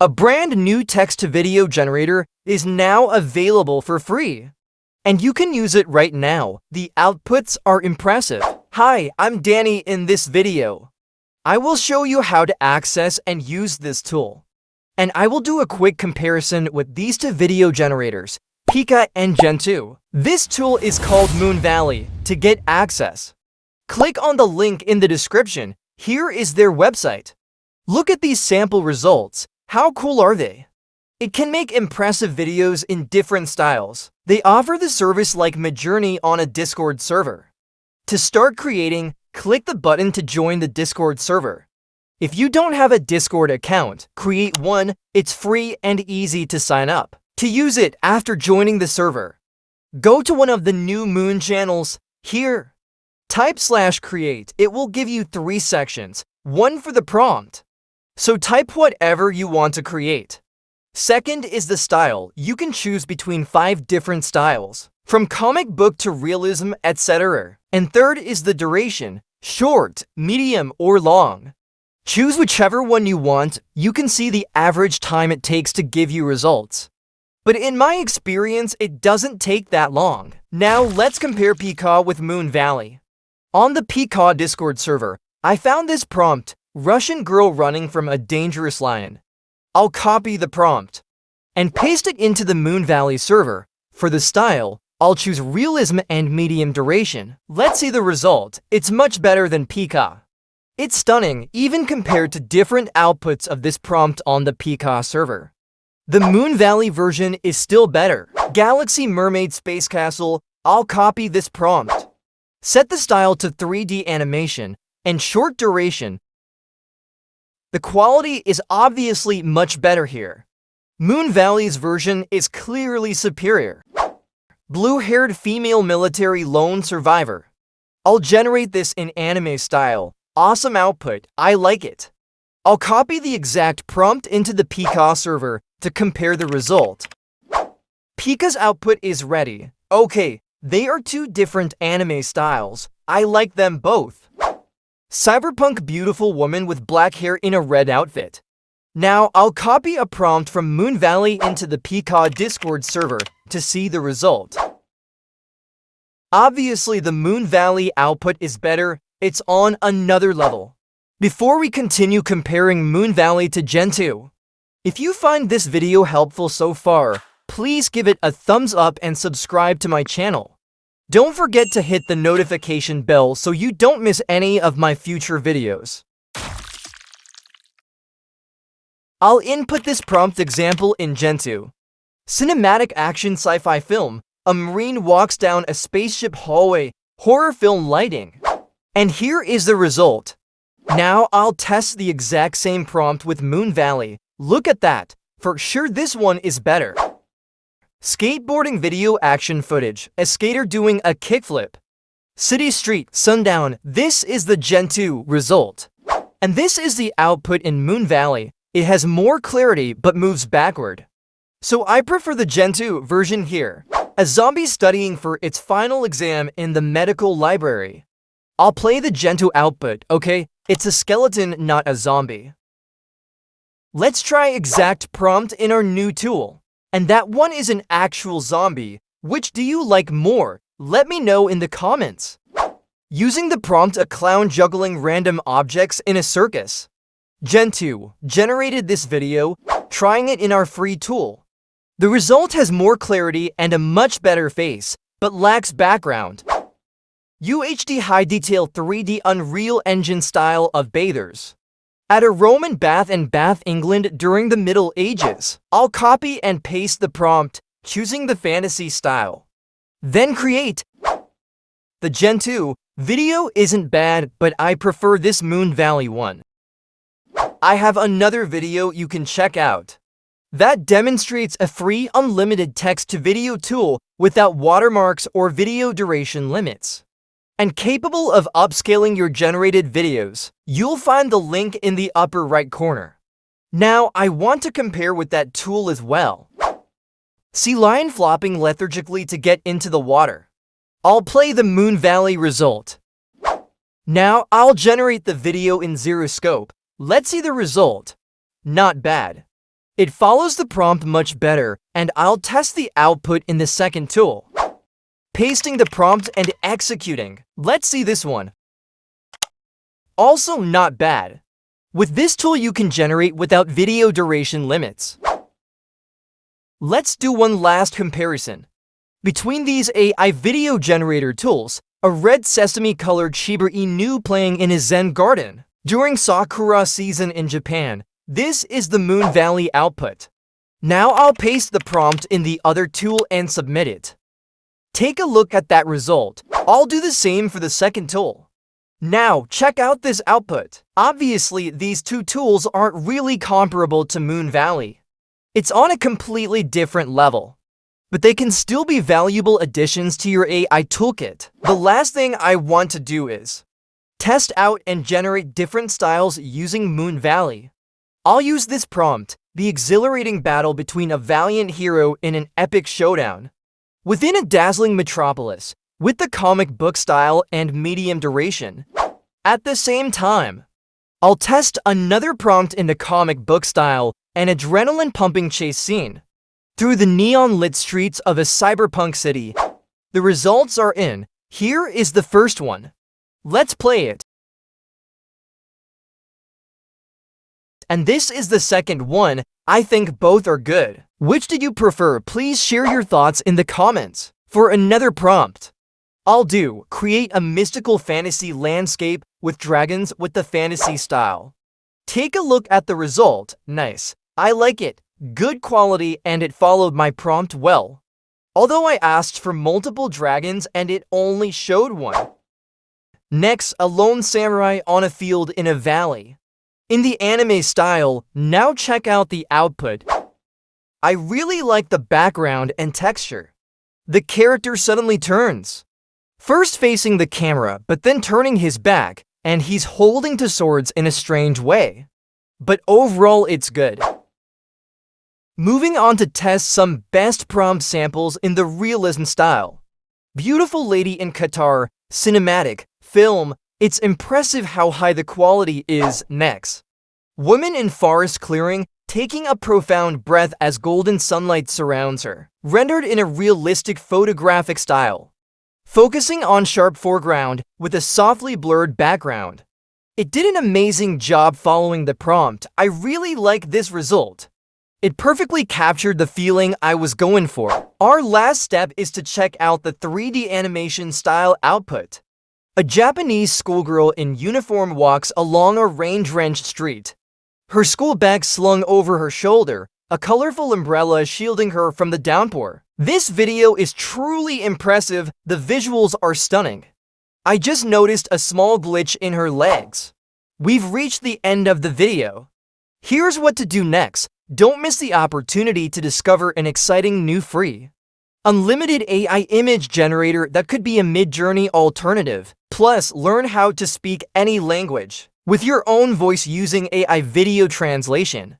A brand new text-to-video generator is now available for free, and you can use it right now. The outputs are impressive. Hi, I'm Danny. In this video, I will show you how to access and use this tool, and I will do a quick comparison with these two video generators, Pika and Gen2. This tool is called Moonvalley. To get access, click on the link in the description. Here is their website. Look at these sample results. How cool are they? It can make impressive videos in different styles. They offer the service like Midjourney on a Discord server. To start creating, click the button to join the Discord server. If you don't have a Discord account, create one. It's free and easy to sign up. To use it after joining the server, go to one of the new Moon channels. Here, type /create. It will give you 3 sections, one for the prompt. So type whatever you want to create. Second is the style. You can choose between 5 different styles, from comic book to realism, etc. And third is the duration, short, medium, or long. Choose whichever one you want. You can see the average time it takes to give you results. But in my experience, it doesn't take that long. Now let's compare Pika with Moonvalley. On the Pika Discord server, I found this prompt, Russian girl running from a dangerous lion. I'll copy the prompt and paste it into the Moonvalley server. For the style, I'll choose realism and medium duration. Let's see the result. It's much better than Pika. It's stunning, even compared to different outputs of this prompt on the Pika server. The Moonvalley version is still better. Galaxy Mermaid Space Castle. I'll copy this prompt. Set the style to 3D animation and short duration. The quality is obviously much better here. Moonvalley's version is clearly superior. Blue-haired female military lone survivor. I'll generate this in anime style. Awesome output. I like it. I'll copy the exact prompt into the Pika server to compare the result. Pika's output is ready. Okay, they are 2 different anime styles. I like them both. Cyberpunk beautiful woman with black hair in a red outfit. Now I'll copy a prompt from Moonvalley into the Pika Discord server to see the result. Obviously the Moonvalley output is better. It's on another level. Before we continue comparing Moonvalley to Gen2, if you find this video helpful so far, please give it a thumbs up and subscribe to my channel. Don't forget to hit the notification bell so you don't miss any of my future videos. I'll input this prompt example in Gen2. Cinematic action sci-fi film. A marine walks down a spaceship hallway. Horror film lighting. And here is the result. Now I'll test the exact same prompt with Moonvalley. Look at that. For sure this one is better. Skateboarding video action footage. A skater doing a kickflip. City street, sundown. This is the Gen2 result. And this is the output in Moonvalley. It has more clarity but moves backward. So I prefer the Gen2 version here. A zombie studying for its final exam in the medical library. I'll play the Gen2 output, okay? It's a skeleton, not a zombie. Let's try exact prompt in our new tool. And that one is an actual zombie. Which do you like more? Let me know in the comments. Using the prompt, a clown juggling random objects in a circus. Gen2 generated this video, trying it in our free tool. The result has more clarity and a much better face, but lacks background. UHD high detail 3D Unreal Engine style of bathers. At a Roman bath in Bath, England during the Middle Ages. I'll copy and paste the prompt, choosing the fantasy style. Then create. The Gen2 video isn't bad, but I prefer this Moonvalley one. I have another video you can check out that demonstrates a free unlimited text-to-video tool without watermarks or video duration limits, and capable of upscaling your generated videos. You'll find the link in the upper right corner. Now, I want to compare with that tool as well. See lion flopping lethargically to get into the water. I'll play the Moonvalley result. Now, I'll generate the video in ZeroScope. Let's see the result. Not bad. It follows the prompt much better, and I'll test the output in the second tool. Pasting the prompt and executing. Let's see this one. Also not bad. With this tool you can generate without video duration limits. Let's do one last comparison. Between these AI video generator tools, a red sesame colored Shiba Inu playing in a Zen garden. During Sakura season in Japan, this is the Moonvalley output. Now I'll paste the prompt in the other tool and submit it. Take a look at that result. I'll do the same for the second tool. Now check out this output. Obviously, these two tools aren't really comparable to Moonvalley. It's on a completely different level. But they can still be valuable additions to your AI toolkit. The last thing I want to do is test out and generate different styles using Moonvalley. I'll use this prompt, the exhilarating battle between a valiant hero in an epic showdown within a dazzling metropolis with the comic book style and medium duration. At the same time, I'll test another prompt in the comic book style, an adrenaline-pumping chase scene through the neon-lit streets of a cyberpunk city. The results are in. Here is the first one. Let's play it. And this is the second one. I think both are good. Which did you prefer? Please share your thoughts in the comments. For another prompt, I'll do create a mystical fantasy landscape with dragons with the fantasy style. Take a look at the result. Nice. I like it. Good quality, and it followed my prompt well. Although I asked for multiple dragons and it only showed one. Next, a lone samurai on a field in a valley. In the anime style, now check out the output. I really like the background and texture. The character suddenly turns. First facing the camera, but then turning his back, and he's holding to swords in a strange way. But overall, it's good. Moving on to test some best prompt samples in the realism style. Beautiful lady in Qatar, cinematic, film. It's impressive how high the quality is. Next, woman in forest clearing, taking a profound breath as golden sunlight surrounds her, rendered in a realistic photographic style, focusing on sharp foreground with a softly blurred background. It did an amazing job following the prompt. I really like this result. It perfectly captured the feeling I was going for. Our last step is to check out the 3D animation style output. A Japanese schoolgirl in uniform walks along a rain-drenched street. Her school bag slung over her shoulder, a colorful umbrella shielding her from the downpour. This video is truly impressive. The visuals are stunning. I just noticed a small glitch in her legs. We've reached the end of the video. Here's what to do next. Don't miss the opportunity to discover an exciting new free, unlimited AI image generator that could be a mid-journey alternative. Plus, learn how to speak any language with your own voice using AI video translation.